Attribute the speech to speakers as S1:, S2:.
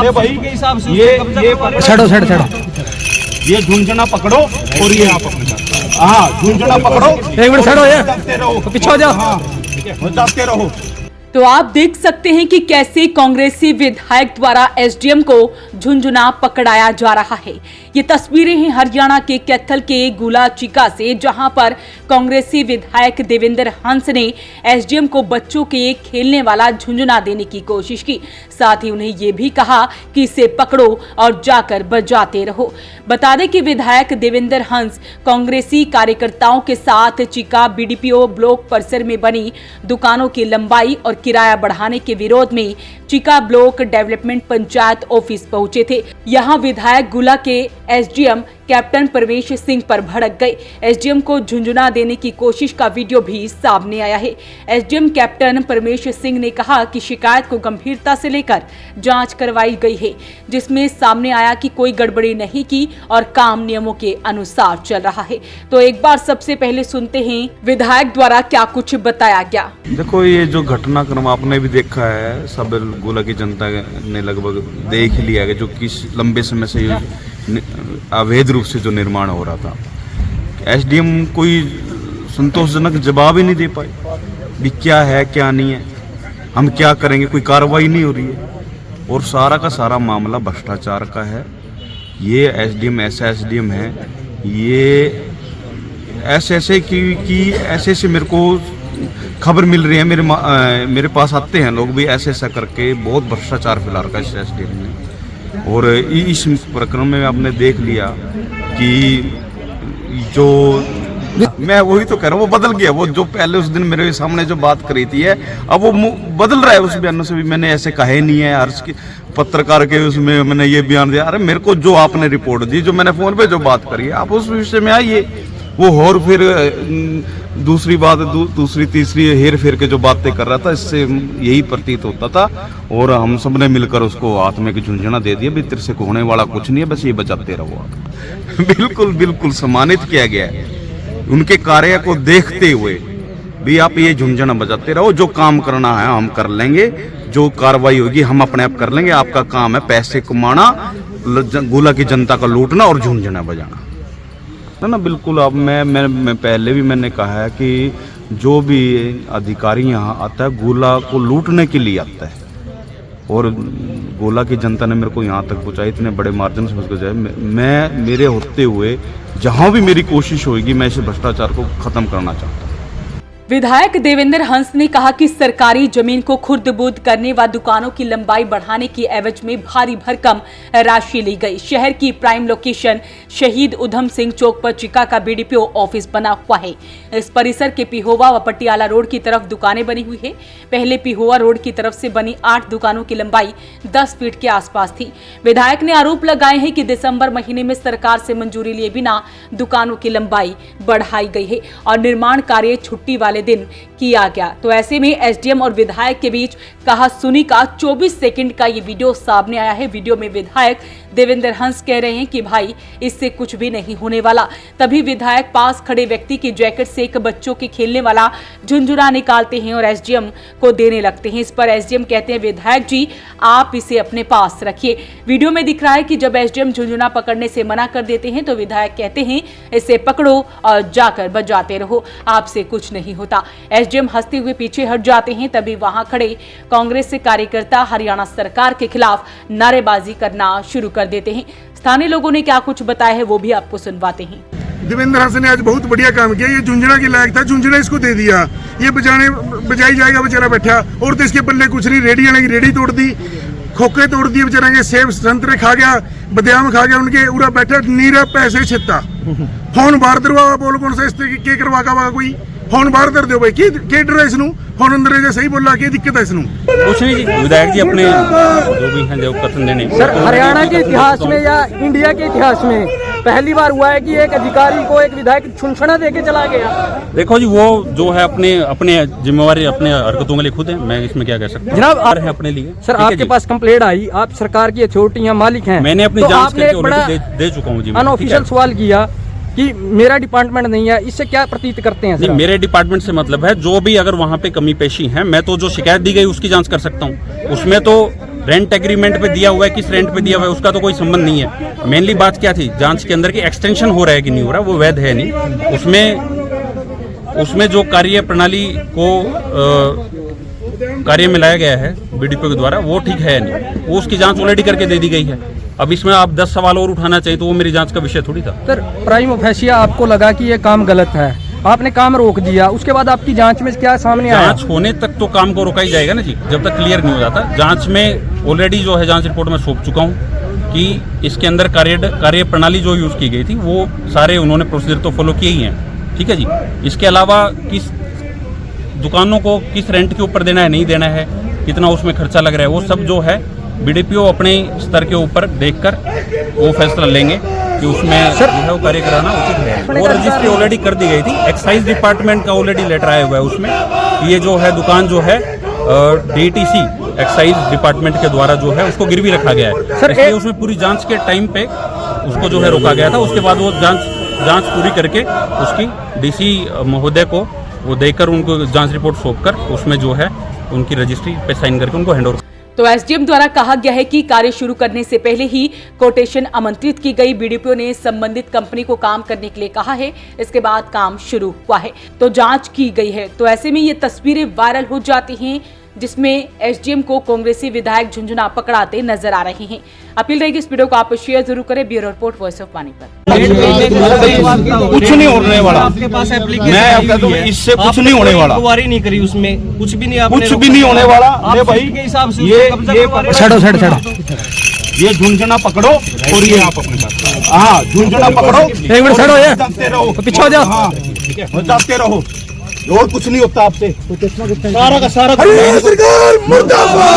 S1: बड़े भाई के हिसाब से ये
S2: छड़ो
S1: ये झुंझुना पकड़ो और ये आप अपने साथ, हाँ झुंझुना पकड़ो,
S2: एक मिनट छड़ो ये
S1: जाते रहो,
S2: पीछे हो जाओ।
S1: हाँ जाते रहो।
S3: तो आप देख सकते हैं कि कैसे कांग्रेसी विधायक द्वारा एसडीएम को झुंझुना पकड़ाया जा रहा है। ये तस्वीरें हैं हरियाणा के कैथल के गुला चिका से, जहां पर कांग्रेसी विधायक देवेंद्र हंस ने एसडीएम को बच्चों के खेलने वाला झुंझुना देने की कोशिश की। साथ ही उन्हें ये भी कहा कि इसे पकड़ो और जाकर बजाते रहो। बता दें कि विधायक देवेंद्र हंस कांग्रेसी कार्यकर्ताओं के साथ चिका बीडीपीओ ब्लॉक परिसर में बनी दुकानों की लंबाई और किराया बढ़ाने के विरोध में चिका ब्लॉक डेवलपमेंट पंचायत ऑफिस पहुंचे थे। यहां विधायक गुला के एसडीएम कैप्टन परवेश सिंह पर भड़क गए। एसडीएम को झुंझुना देने की कोशिश का वीडियो भी सामने आया है। एसडीएम कैप्टन परवेश सिंह ने कहा कि शिकायत को गंभीरता से लेकर जांच करवाई गई है, जिसमें सामने आया कि कोई गड़बड़ी नहीं की और काम नियमों के अनुसार चल रहा है। तो एक बार सबसे पहले सुनते हैं विधायक द्वारा क्या कुछ बताया गया।
S4: देखो, ये जो घटनाक्रम आपने भी देखा है, सब गोला की जनता ने लगभग देख लिया है, जो किस लंबे समय से अवैध रूप से जो निर्माण हो रहा था। एसडीएम कोई संतोषजनक जवाब ही नहीं दे पाए भी क्या है क्या नहीं है, हम क्या करेंगे, कोई कार्रवाई नहीं हो रही है और सारा का सारा मामला भ्रष्टाचार का है। ये एसडीएम ऐसा एसडीएम है, ये ऐसे ऐसे मेरे को खबर मिल रही है, मेरे पास आते हैं लोग भी ऐसा करके बहुत भ्रष्टाचार फैला रखा है इस एसडीएम ने। और इस प्रकरण में आपने देख लिया कि जो मैं वही तो कह रहा हूँ, वो बदल गया। वो जो पहले उस दिन मेरे सामने जो बात करी थी है, अब वो बदल रहा है। उस बयानों से भी मैंने ऐसे कहे नहीं है, हर्ष की पत्रकार के उसमें मैंने ये बयान दिया। अरे मेरे को जो आपने रिपोर्ट दी, जो मैंने फोन पे जो बात करी है, आप उस विषय में आइए। वो और फिर दूसरी बात, दूसरी तीसरी हेर फेर के जो बातें कर रहा था, इससे यही प्रतीत होता था। और हम सब ने मिलकर उसको हाथ में झुंझुना दे दिया, भी तेरे से होने वाला कुछ नहीं है, बस ये बचाते रहो आप। बिल्कुल सम्मानित किया गया है उनके कार्य को देखते हुए भी। आप ये झुंझुना बजाते रहो, जो काम करना है हम कर लेंगे, जो कार्रवाई होगी हम अपने आप कर लेंगे। आपका काम है पैसे कमाना, गोला की जनता का लूटना और झुंझुना बजाना ना। बिल्कुल। अब मैं पहले भी मैंने कहा है कि जो भी अधिकारी यहाँ आता है, गोला को लूटने के लिए आता है। और गोला की जनता ने मेरे को यहाँ तक पहुँचाया, इतने बड़े मार्जिन से मुझको जाए। मैं मेरे होते हुए जहाँ भी मेरी कोशिश होगी, मैं इस भ्रष्टाचार को खत्म करना चाहता हूँ।
S3: विधायक देवेंद्र हंस ने कहा कि सरकारी जमीन को खुर्द-बुर्द करने व दुकानों की लंबाई बढ़ाने की एवज में भारी भरकम राशि ली गई। शहर की प्राइम लोकेशन शहीद उधम सिंह चौक पर चिका का बीडीपीओ ऑफिस बना हुआ है। इस परिसर के पिहोवा व पटियाला रोड की तरफ दुकानें बनी हुई है। पहले पिहोवा रोड की तरफ से बनी 8 दुकानों की लंबाई 10 फीट के आसपास थी। विधायक ने आरोप लगाए हैं कि दिसंबर महीने में सरकार से मंजूरी लिए बिना दुकानों की लंबाई बढ़ाई गई है और निर्माण कार्य छुट्टी वाले दिन किया गया। तो ऐसे में एसडीएम और विधायक के बीच कहा सुनी का 24 सेकंड का ये वीडियो सामने आया है। वीडियो में विधायक देवेंद्र हंस कह रहे हैं कि भाई इससे कुछ भी नहीं होने वाला। तभी विधायक पास खड़े व्यक्ति की जैकेट से एक बच्चों के खेलने वाला झुंझुना निकालते हैं और एसडीएम को देने लगते हैं। इस पर एसडीएम कहते हैं, विधायक जी आप इसे अपने पास रखिए। वीडियो में दिख रहा है कि जब एसडीएम झुंझुना पकड़ने से मना कर देते हैं तो विधायक कहते हैं इसे पकड़ो और जाकर बजाते रहो, आपसे कुछ नहीं होता। एसडीएम हंसते हुए पीछे हट जाते हैं। तभी वहां खड़े कांग्रेस से कार्यकर्ता हरियाणा सरकार के खिलाफ नारेबाजी करना शुरू कर देते हैं। स्थानीय लोगों ने क्या कुछ बताया है वो भी आपको सुनवाते हैं।
S5: देवेंद्र हंस ने आज बहुत बढ़िया काम किया। ये झुंझुना के लायक था, झुंझुना इसको दे दिया। ये बजाई जाएगा, बेचारा बैठा। और तो इसके पल्ले कुछ नहीं, रेडी आने की रेडी तोड़ दी, खोखे तोड़ दिए बेचारा के, सेब संतरे खा गया, बादाम खा गया। उनके उरा बैठा नीरा पैसे छित्ता। फोन बाहर दरवा बोल कौन सा के करवा का कोई फोन बाहर कर दो भाई, के डर है इसनू? फोन अंदर है, सही बोला, क्या दिक्कत है इसनू?
S6: कुछ नहीं जी, विधायक जी अपने जो भी हैं जो कथन देने।
S2: सर, हरियाणा के इतिहास में या इंडिया के इतिहास में पहली बार हुआ है कि एक अधिकारी को एक विधायक छुनछुना देके चला गया।
S6: देखो जी, वो जो है अपने जिम्मेवारी अपने हरकतों के लिए खुद है, मैं इसमें क्या कह सकता हूँ।
S2: जनाब आप
S6: है अपने लिए।
S2: सर, आपके पास कंप्लेंट आई, आप सरकार की अथॉरिटी या मालिक हैं,
S6: मैंने अपनी
S2: तो
S6: जांच करके
S2: बड़ा
S6: ऑलरेडी दे चुका हूँ जी।
S2: अनऑफिशियल सवाल किया कि मेरा डिपार्टमेंट नहीं है, इससे क्या प्रतीत करते हैं?
S6: नहीं, मेरे डिपार्टमेंट से मतलब है जो भी अगर वहाँ पे कमी पेशी है, मैं तो जो शिकायत दी गई उसकी जांच कर सकता हूँ। उसमें तो रेंट एग्रीमेंट पे दिया हुआ है, किस रेंट पे दिया हुआ है, उसका तो कोई संबंध नहीं है। मेनली बात क्या थी जांच के अंदर की एक्सटेंशन हो रहा है कि नहीं हो रहा, वो वैध है नहीं। उसमें जो कार्य प्रणाली को कार्य में लाया गया है बीडीपीओ के द्वारा, वो ठीक है नहीं, वो उसकी जांच ऑलरेडी करके दे दी गई है। अब इसमें आप 10 सवाल और उठाना चाहिए तो वो मेरी जांच का विषय थोड़ी था।
S2: सर प्राइम फेशिया आपको लगा कि ये काम गलत है, आपने काम रोक दिया, उसके बाद आपकी जांच में क्या सामने आया?
S6: जांच होने तक तो काम को रोका ही जाएगा ना जी, जब तक क्लियर नहीं हो जाता। जांच में ऑलरेडी जो है जांच रिपोर्ट में सौंप चुका हूँ कि इसके अंदर कार्य प्रणाली जो यूज की गई थी वो सारे उन्होंने प्रोसीजर तो फॉलो किए ही हैं, ठीक है जी। इसके अलावा किस दुकानों को किस रेंट के ऊपर देना है, नहीं देना है, कितना उसमें खर्चा लग रहा है, वो सब जो है बीडीपीओ अपने स्तर के ऊपर देखकर वो फैसला लेंगे कि उसमें जो है वो कार्य कराना उचित है। वो रजिस्ट्री ऑलरेडी कर दी गई थी, एक्साइज डिपार्टमेंट का ऑलरेडी लेटर आया हुआ है उसमें, ये जो है दुकान जो है डीटीसी एक्साइज डिपार्टमेंट के द्वारा जो है उसको गिरवी रखा गया है, इसलिए उसमें पूरी जांच के टाइम पे उसको जो है रोका गया था। उसके बाद वो जांच पूरी करके उसकी डीसी महोदय को वो देकर उनको जांच रिपोर्ट सौंपकर उसमें जो है उनकी रजिस्ट्री पे साइन करके उनको हैंडओवर।
S3: तो एसडीएम द्वारा कहा गया है कि कार्य शुरू करने से पहले ही कोटेशन आमंत्रित की गई। बीडीपीओ ने संबंधित कंपनी को काम करने के लिए कहा है, इसके बाद काम शुरू हुआ है तो जांच की गई है। तो ऐसे में ये तस्वीरें वायरल हो जाती हैं जिसमें एसडीएम को कांग्रेसी विधायक झुंझुना पकड़ाते नजर आ रहे हैं। अपील रहेगी इस वीडियो को आप शेयर जरूर करें। Bureau report, voice of Panipat.
S1: कुछ नहीं होने वाला,
S7: आपके पास
S1: मैं आपका तो इससे कुछ नहीं होने वाला,
S7: इंक्वायरी नहीं करी उसमें, कुछ भी नहीं, आपने
S1: कुछ भी नहीं होने वाला।
S7: आप
S1: भाई
S7: के हिसाब से
S1: ये झुंझुना पकड़ो और ये आप अपने साथ, हाँ झुंझुना पकड़ो,
S2: एक मिनट छड़ो, ये
S1: जाते रहो,
S2: पीछे हो जाओ,
S1: हाँ जाते रहो, और कुछ नहीं होता आपसे।
S7: सारा का सारा
S5: सरकार मुर्दाबाद।